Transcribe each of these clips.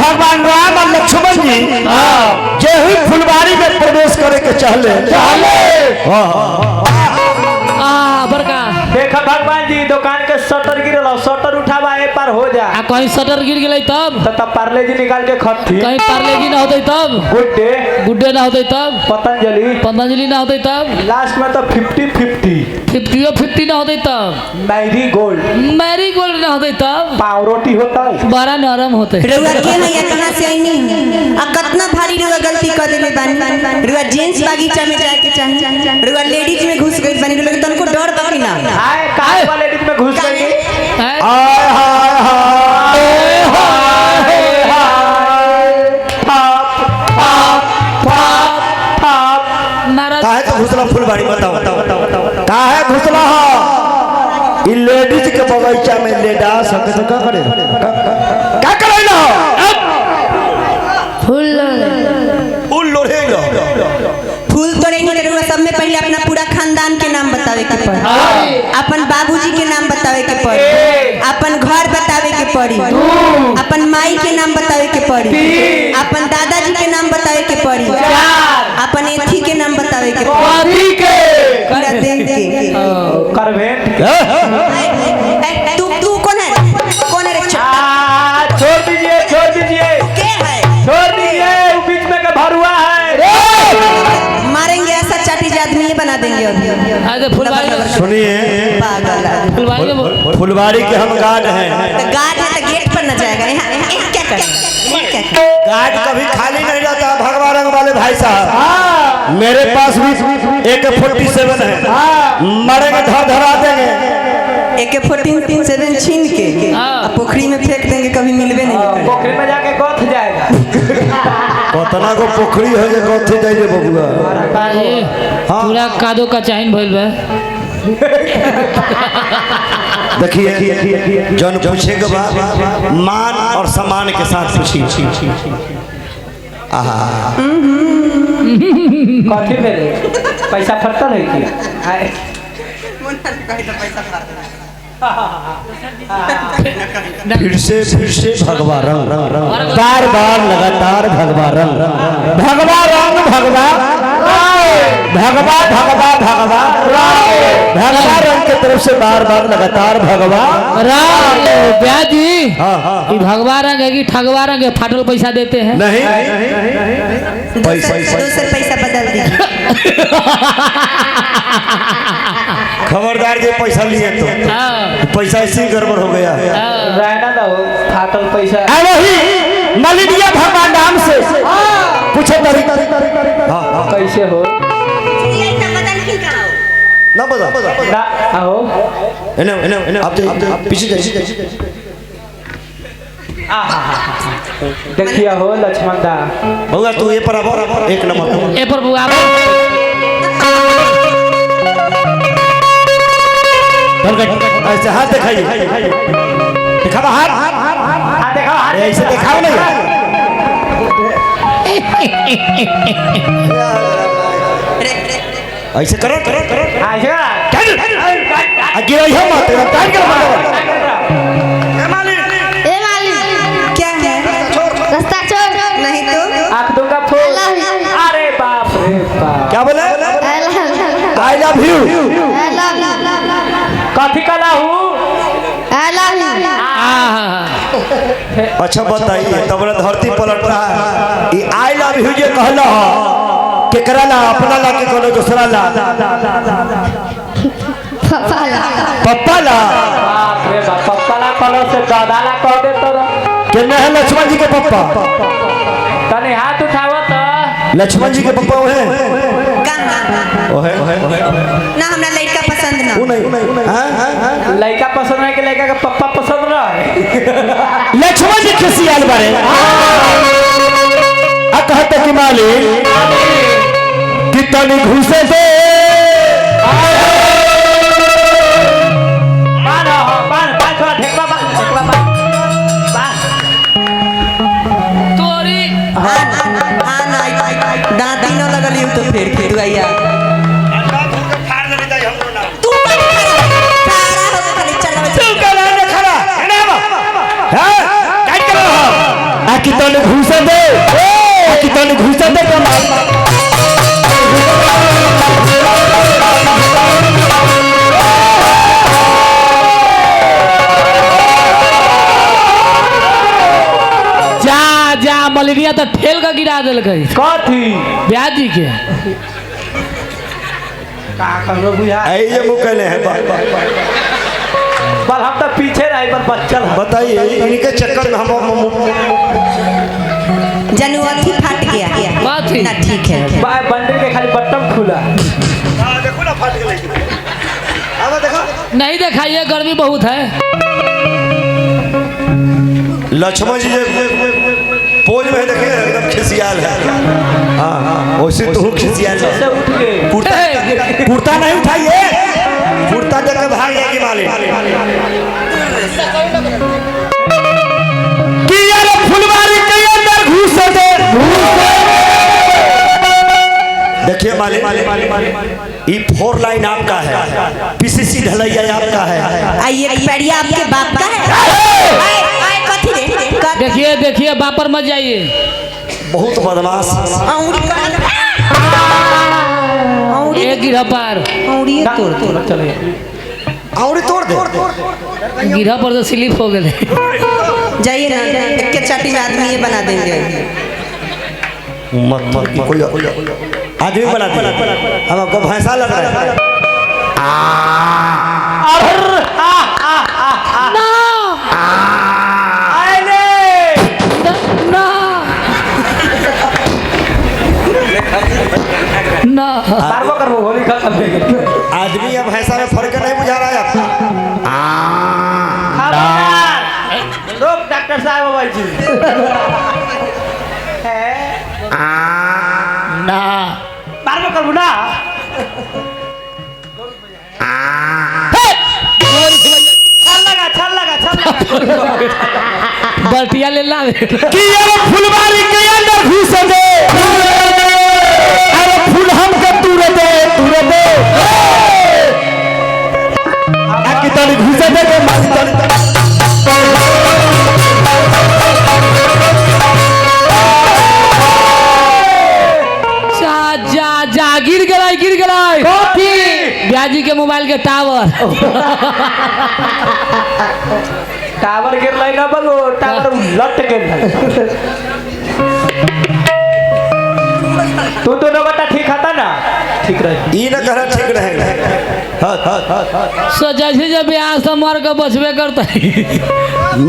भगवान राम और लक्ष्मण जी जे हुई फुलवारी में प्रवेश करे के चाहले बड़का देखा भगवान जी दुकान के शटर गिरल शटर उठावा ए पार हो जा कहीं शटर गिर गई तब पार्ले जी निकाल के खत्ती कहीं पार्ले जी ना होते तब गुड्डे ना होते तब पतंजलि ना होते तब लास्ट में तो 50-50 ना होते तब मैरी गोल्ड ना होते तब पावरोटी होता बड़ा नरम होते रुआ के है या कहां से आईनी आ कितना भारी रुआ गलती कर देले बानी रुआ जेंट्स बागीचा में जाए के चाहिए रुआ लेडीज में घुस गई बानी रुआ तनको डर बाकी ना आए काहे वाले लेडीज में घुस गई हाय हाय काहे तो घुसला फुलवारी बताओ काहे घुसला हो इ लेडीज के बगीचा में लेडा सके तो का करे का करे ना फूल लोढ़ेगा फूल तोड़ेंगे तो सब में पहले अपना पूरा खानदान के नाम बतावे के पड़ी अपन बाबूजी के नाम बतावे के पड़ी अपन घर बतावे के पड़ी अपन माई के नाम बतावे के पड़ी अपन दादाजी के नाम बतावे के पड़ी अपन एथी के नाम बतावे के पड़ी पूरा देख के करवेंट तू कौन है रे छोड़ दीजिए के है छोड़ दीजिए बीच में का भरुआ है मारेंगे ऐसा चाटी आदमी ये बना देंगे अभी सुनिए फुलवारी के हम गार्ड हैं तो गार्ड है तो गेट पर न जाएगा यहाँ क्या करेगा गार्ड कभी खाली नहीं रहता भगवान रंग वाले भाई साहब मेरे पास भी AK-47 है मरेंगे धरा देंगे AK-47 छीन के पोखरी में फेंक देंगे कभी मिलवे नहीं करेगा पोखरी में जाके गौथ जाएगा कतना को पोखरी है जे गौथे जाइए बबुआ पूरा कादो का चाइन भइल बा देखिए जन पूछेगा बात मान और सम्मान के साथ पूछिए कथी भेले पैसा फरता है कि फिर से भगवा रंग बार बार लगातार भगवा रंग भगवा रंग भगवा रंग की तरफ से बार बार लगातार भगवा ब्याजी भगवा रंग है कि ठगवा रंग है फाटल पैसा देते हैं नहीं दूसरे पैसा बदल दीजिए खबरदार के पैसा लिए तो पैसा ऐसे गड़बड़ हो गया रहना दो फाटल पैसा वही मलिनिया भगवान नाम से पूछो कैसे हो ना बता आओ आप पीछे जाइए देखिए हो लक्ष्मण दा बउआ तू ये पर अब एक नंबर ए पर बुआ ऐसे हाथ दिखाइए दिखावा हाथ देखो ऐसे दिखाओ नहीं ऐसे करो आगे रही हम क्या है रास्ता छोड़ नहीं तो आँख दूंगा फूल अरे बाप रे बाप क्या बोले आई लव यू कथी कला हूँ अच्छा बताइए तब धरती पलट रहा है ये आई लव यू जे कहला केकरा ला अपना ला के कोनो दूसरा ला पप्पा ला बाप रे बाप पप्पा ला कलो से दादा ला कह दे तो केना है लक्ष्मण जी के पप्पा तने हाथ उठाओ तो लक्ष्मण जी के पप्पा वो है ना हमरा लड़का पसंद ना वो नहीं हां लड़का पसंद है कि लड़का का पप्पा पसंद रहे लक्ष्मण जी किसी आल बारे आ कहते कि मालिक कितनी घुसे दे तोरी दादी न लगली तो फिर दुआया तने घुसे दे कि तने घुसे दे कमाल जा जा मलेरिया तो ठेल का गिरा दिल गई कथी ब्याजी के का करो बुझा ऐ ये मुकले है पर हम तो पीछे रहे पर बच्चल है। बताइए इनके चक्कर में हम जानू अथी फट गया कथी? ना ठीक है बंडल के खाली बटन खुला देखो ना फट गई अब देखो नहीं दिखाइए गर्मी बहुत है लक्ष्मण जी पोज में देखिए एकदम खिसियाल है हाँ वैसे तो खिसियाल है से उठ के कुर्ता कुर्ता नहीं उठाइए कुर्ता देकर भाग जाएगी मालिक कि यार फुलवारी के अंदर घुस दे देखिए मालिक ये 4 लाइन आपका है पीसीसी ढलैया आपका है आइए पैरिया आपके बाप का है कथी रे देखिए देखिए बापर मत जाइए बहुत बदमाश एक गिरह पार तोड़ चले और तोड़ दे गिरह पर तो स्लिप हो गए जाइए ना एक के चाटी में आदमी ये बना देंगे मत कोई आदमी बना दे हम आपको भैंसा लग रहा है ना करबो करबो होली खत्म हो गई आदमी या भैंसा में फर्क नहीं बुझा रहा है रोक डॉक्टर साहब भाई जी ना करबो करबो ना छल लगा बल्टिया ले ला कि ये फुलवारी के अंदर घुस दे अरे फूल हमके तूर दे कि तनी घुस दे के मारी तनी जा जा गिर गलाई ब्याजी के मोबाइल के टावर टावर गिर लाई ना बगो टावर लट के तू तो न बता ठीक था ना ठीक रहे ई न करा ठीक रहेगा सो जैसे जब ब्याज तो मर के बचबे करता है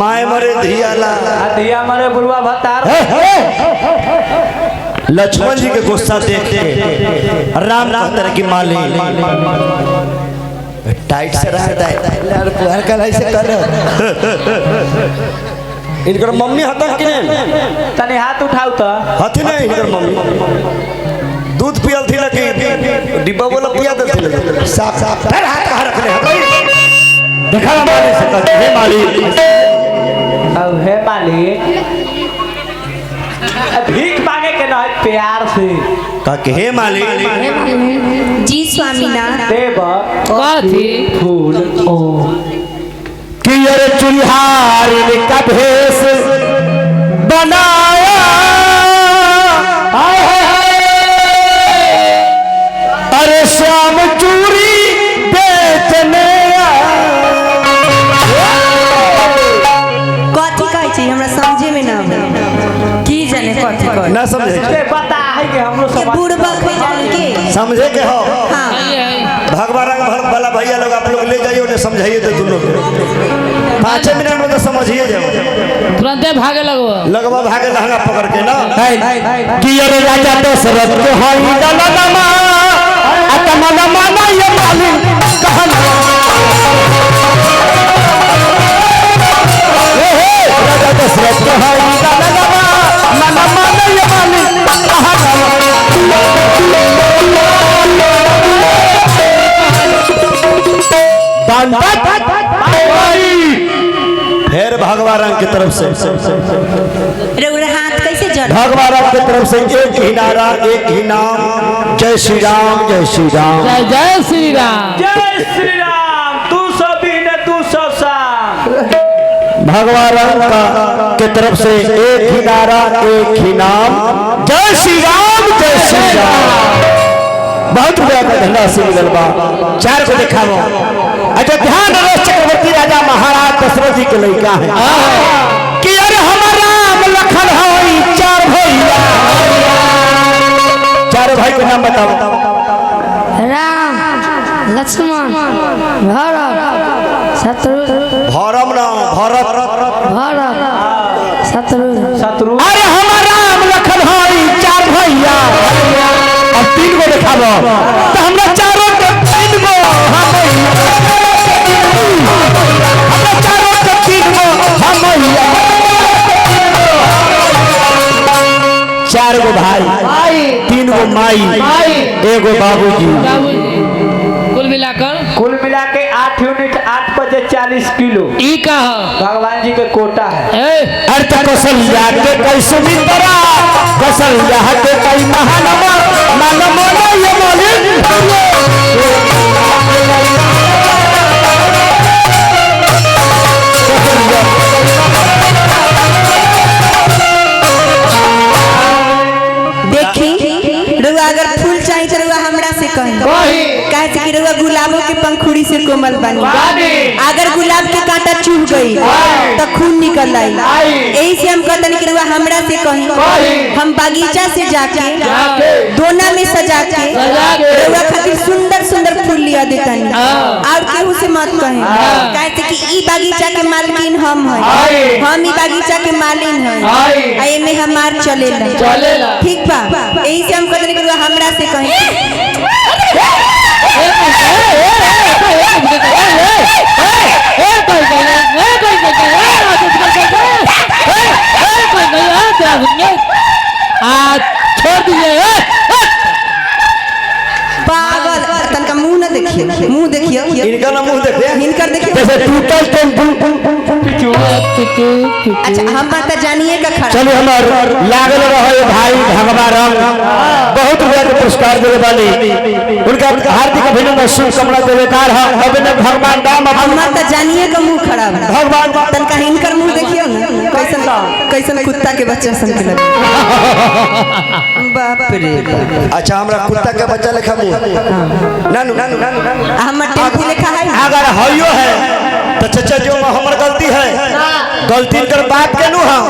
माय मरे धियाला दिया हमारे बुढ़वा भतार लक्ष्मण जी के गुस्सा देख के राम तरह की माली टाइट से रहता है यार पुहर का ऐसे कर इनकर मम्मी हतन कि नहीं तने हाथ उठाऊ तो हथी नहीं इनकर मम्मी दूध पियल थी लगी डिब्बा वाला पिया दे थी साफ साफ फिर हाथ कहां रख ले देखा ना माली से कहते हे माली अब है मालिक भीख मांगे के ना प्यार से का के हे माली जी स्वामीनाथ देव कथी फूल ओ कि अरे चुल्हार का भेष बनाया अरे श्याम चूरी बेचने कथी कहै छी हमरा समझे में ना आवे। की जाने कथी कहै ना समझे ते पता है कि हम लोग के समझ बुढ़बक है जान के समझे के हो हां भगवान रंग वाला भैया लोग आप लोग ले जाइए उन्हें समझाइए तो तुम लोग 5 मिनट में तो समझिए जाओ तुरंते भागे लगवा भागे लहंगा पकड़ के ना कि अरे राजा दशरथ के होई दलनमा आत्मनमा ना ये मालिक कहन राजा दशरथ के होई दलनमा मननमा ना ये मालिक कहन फिर भगवान की तरफ से रउरा हाथ कैसे जड़ भगवान की तरफ से एक ही नारा एक ही नाम जय श्री राम जय श्री राम जय जय श्री राम जय श्री राम तू सभी ने तू सब सा भगवान का के तरफ से एक ही नारा एक ही नाम, जय श्री राम जय श्री राम। बहुत रुपया का धंधा से मिलल बा। चार को दिखाओ। अयोध्या नरेश चक्रवर्ती राजा महाराज दशरथ जी के लड़का है कि अरे हमारा राम लखन होई चार भैया। चारों भाई के नाम बताओ। राम, लक्ष्मण, भरत, शत्रुघ्न। भरम ना भरत, शत्रु। अरे हमारा राम लखन होई चार भैया। अब तीन को दिखाओ तो हमरा चारों के तीन को हमरा चारों के तीन को हम भैया। चार गो भाई, तीन गो माई, एगो बाबूजी। कुल मिला के 8 यूनिट 8 बजे 40 किलो। ई का भगवान जी के कोटा है। अर्थ कौशल्या के कई सुमित्रा, कौशल्या के कई महानमा, मानव ये मालिक। देखी रुआ अगर फूल चाहिए तो रुआ हमरा से कही कहे कि रुआ गुलाबों के पंखुड़ी से कोमल बनी। अगर गुलाब के कांटा चुभ गई तो खून निकल आई। यही से हम कहते कि रुआ हमरा से कही हम बागीचा से जाके दोना में सजा के रुआ खातिर सुंदर सुंदर फूल लिया देतनी। और केहू से मत कहे कहे कि ई बागीचा के मालकिन हम है, हम ई बागीचा के मालिन है, आई में हमार चलेला। ठीक बा, यही से हम कहते कि रुआ हमरा से कहे। छोड़ दीजिए। पागल, तनका मुंह न देखिए, मुंह देखिए। इनका ना मुंह देखिए, इनकर देखिए। जैसे टूटल अच्छा हम बात जानिए का खड़ा। चलो हमार लागल रहे भाई भगवान रंग बहुत रुपया के पुरस्कार देवे वाले उनका हार्दिक अभिनंदन शुभकामना देवेदार है। अभिनंदन भगवान राम हम बात जानिए का मुंह खड़ा है। भगवान तनका इनकर मुंह देखियो ना, कैसन कैसन कुत्ता के बच्चा सन के लगे। बाप रे। अच्छा हमरा कुत्ता के बच्चा लेखा मुंह नानू हम टेम्पू लिखा है। अगर हइयो है तो चचा जो हमर गलती है, गलती कर बाप के नु हम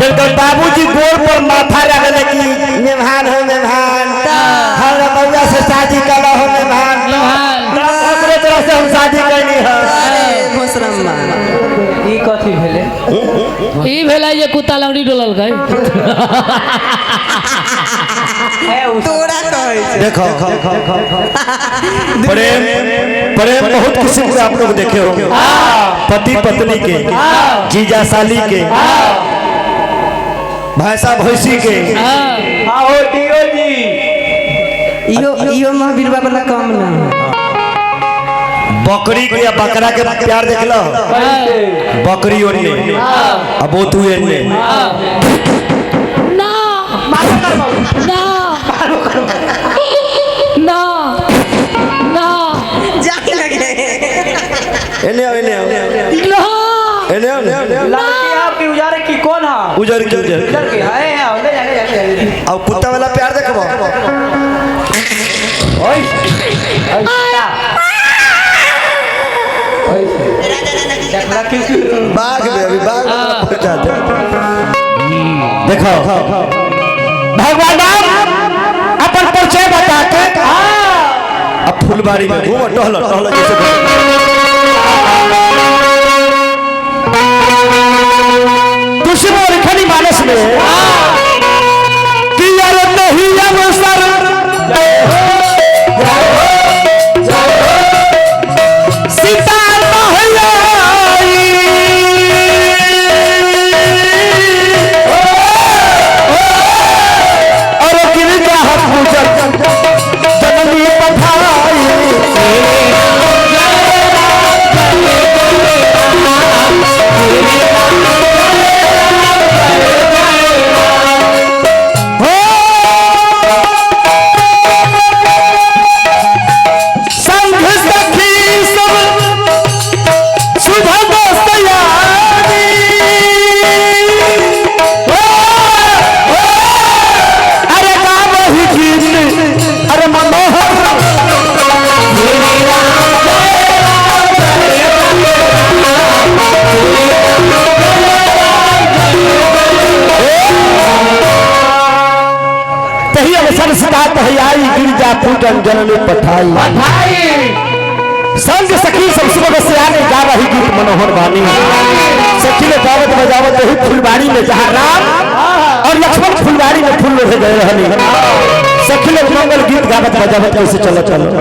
जब बाबूजी गोर पर माथा रखले कि मेहमान हो मेहमान, हर मौजा से शादी कला हो मेहमान, ओकरे तरह से हम शादी करनी है। अरे घोसरम्मा ई कथी भेले? ई भेला ये कुत्ता लौड़ी डोलल गई। तोरा कहे देखो प्रेम प्रेम बहुत किस्म के आप लोग देखे होंगे, पति पत्नी के, जीजा साली के, भैंसा भैंसी के। आओ दियो जी। इहो महावीरवा वाला काम ना। बकरी के या बकरा के प्यार देख लो, बकरी ओने अब वो तू एने ना ना ना जाके लगे एने लड़की आपकी उजारे की कौन है? उजर के उधर की है ले जाने। अब कुत्ता वाला प्यार देखबो। ओए बाघ में अभी बाघ पहुंचा दे। देखो भगवान राम अपन परिचय बता के अब फुलबाड़ी में घूम टहल जैसे दुश्मन लिखनी मानस में कि यार नहीं अवसर सीता बात है आई गिरजा पूजन जननी पठाई संग सखी सब सुबह से आने जा रही गीत मनोहर वाणी सखी ने गावत बजावत रही फुलबाड़ी में जहाँ राम और लक्ष्मण फुलबाड़ी में फूल लोहे गए रहनी सखी लोग मंगल गीत गावत बजावत कैसे चलो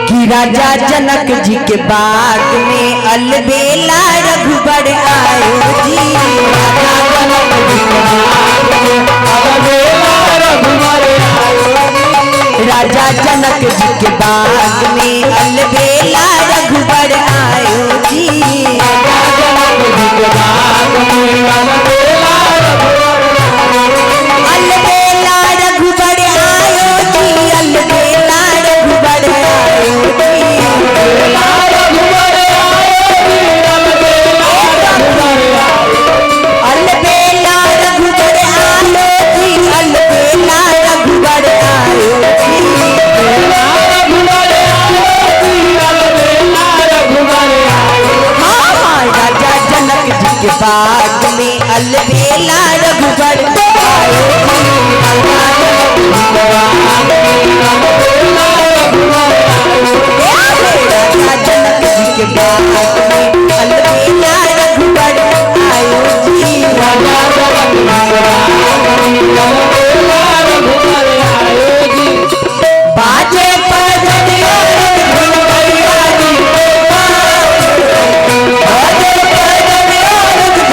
कि राजा जनक जी के बाग में अलबेला रघुबर आयो जी राजा जनक जी के बाग में अलबेला रघुबर आयो राजा जनक जी के बाग में अलबेला रघुबर आयो जी राजा जनक जी के बाग में अलबेला रघुबर आयो जी अलबेला रघुबर आयो अलबेला रघुबर आयो जी अलबेला रघुबर आयो राजा जनक जी के बाग में अलबेला रघुबर आयो राजा जनक जी के बाग में अलबेला रघुबर आयो जी राजा जनक जी के बाग में अलबेला रघुबर आयो जी बाजे पजनिया रघुबरिया जी बाजे पजनिया रघुबरिया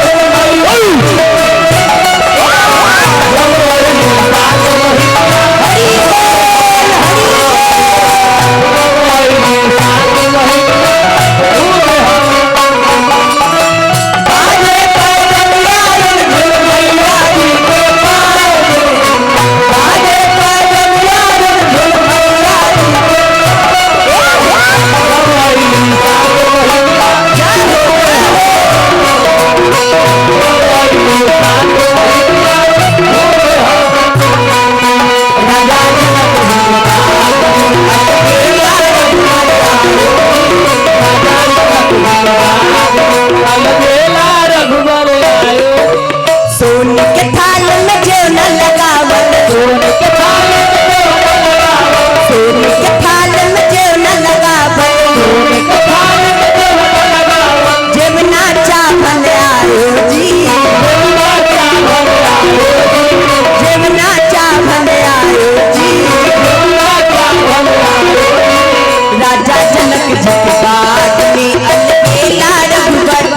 सोने के थाल में जेव न लगावल सोने के थाल में जेव न लगावल सोने के थाल में जेव ना चावल आयो जी जेव ना चावल आयो जी राजा जनक जी के बाग में अलबेला रघुबर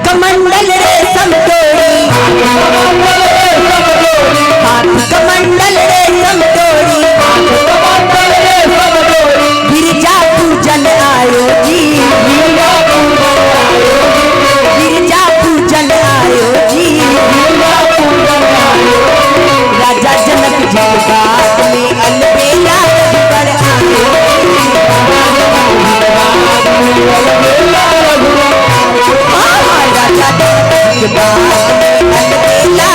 कमंडल रेशम तोड़ी हाथ कमंडल रेशम तोड़ी गिरजा पूजन आयो जी गिरजा पूजन आयो जी राजा जनक जी के बाग में अलबेला रघुबर आयो राजा जनक जी के बाग में अलबेला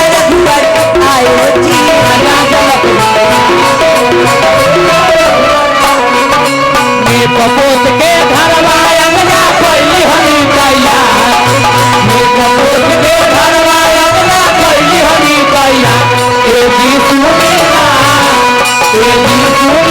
ए